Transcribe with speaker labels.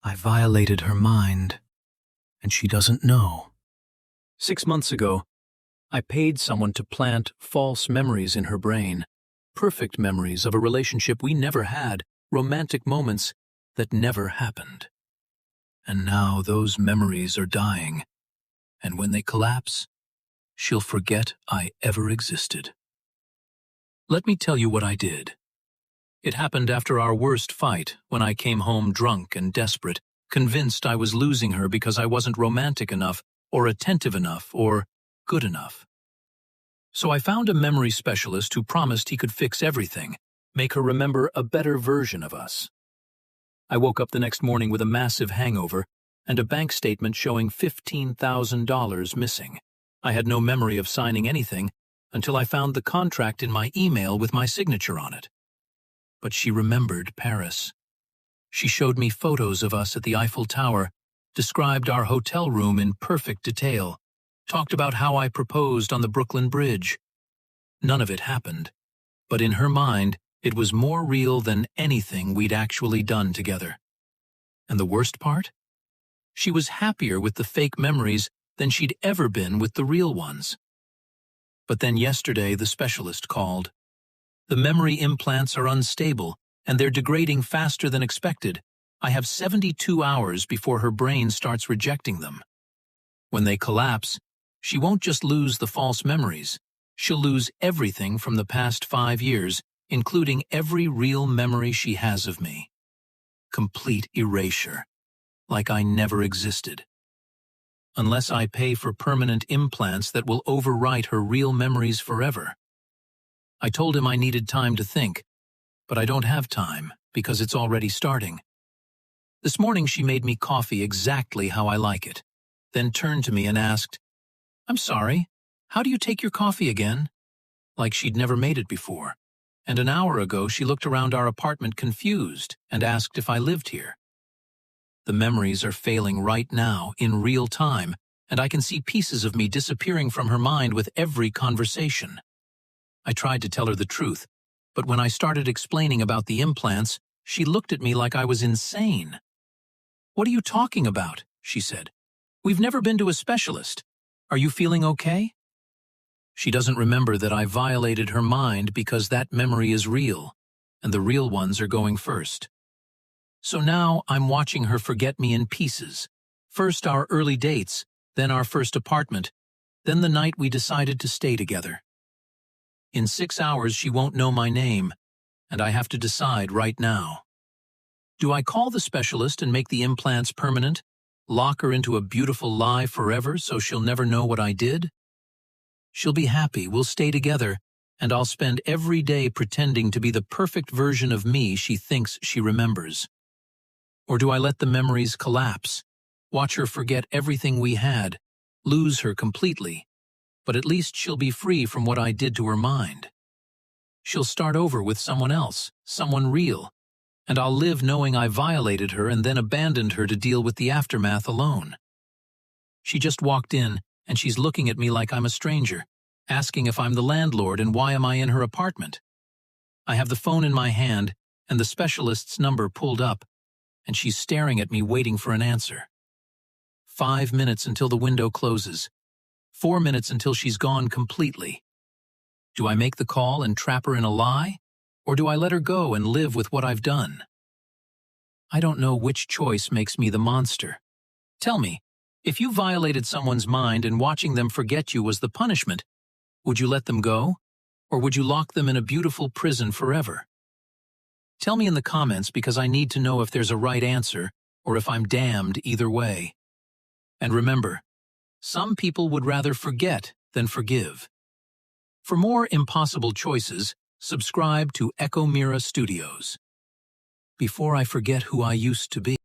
Speaker 1: I violated her mind, and she doesn't know. 6 months ago, I paid someone to plant false memories in her brain, perfect memories of a relationship we never had, romantic moments that never happened. And now those memories are dying, and when they collapse, she'll forget I ever existed. Let me tell you what I did. It happened after our worst fight, when I came home drunk and desperate, convinced I was losing her because I wasn't romantic enough, or attentive enough, or good enough. So I found a memory specialist who promised he could fix everything, make her remember a better version of us. I woke up the next morning with a massive hangover and a bank statement showing $15,000 missing. I had no memory of signing anything until I found the contract in my email with my signature on it. But she remembered Paris. She showed me photos of us at the Eiffel Tower, described our hotel room in perfect detail, talked about how I proposed on the Brooklyn Bridge. None of it happened, but in her mind, it was more real than anything we'd actually done together. And the worst part? She was happier with the fake memories than she'd ever been with the real ones. But then yesterday, the specialist called. The memory implants are unstable, and they're degrading faster than expected. I have 72 hours before her brain starts rejecting them. When they collapse, she won't just lose the false memories. She'll lose everything from the past 5 years, including every real memory she has of me. Complete erasure, like I never existed. Unless I pay for permanent implants that will overwrite her real memories forever. I told him I needed time to think, but I don't have time because it's already starting. This morning she made me coffee exactly how I like it, then turned to me and asked, "I'm sorry, how do you take your coffee again?" Like she'd never made it before. And an hour ago she looked around our apartment confused and asked if I lived here. The memories are failing right now in real time, and I can see pieces of me disappearing from her mind with every conversation. I tried to tell her the truth, but when I started explaining about the implants, she looked at me like I was insane. "What are you talking about?" she said. "We've never been to a specialist. Are you feeling okay?" She doesn't remember that I violated her mind because that memory is real, and the real ones are going first. So now I'm watching her forget me in pieces. First our early dates, then our first apartment, then the night we decided to stay together. In 6 hours she won't know my name, and I have to decide right now. Do I call the specialist and make the implants permanent, lock her into a beautiful lie forever so she'll never know what I did? She'll be happy, we'll stay together, and I'll spend every day pretending to be the perfect version of me she thinks she remembers. Or do I let the memories collapse, watch her forget everything we had, lose her completely, but at least she'll be free from what I did to her mind. She'll start over with someone else, someone real, and I'll live knowing I violated her and then abandoned her to deal with the aftermath alone. She just walked in, and she's looking at me like I'm a stranger, asking if I'm the landlord and why am I in her apartment. I have the phone in my hand and the specialist's number pulled up, and she's staring at me waiting for an answer. 5 minutes until the window closes. 4 minutes until she's gone completely. Do I make the call and trap her in a lie, or do I let her go and live with what I've done? I don't know which choice makes me the monster. Tell me, if you violated someone's mind and watching them forget you was the punishment, would you let them go, or would you lock them in a beautiful prison forever? Tell me in the comments because I need to know if there's a right answer or if I'm damned either way. And remember, some people would rather forget than forgive. For more impossible choices, subscribe to Echo Mira Studios. Before I forget who I used to be.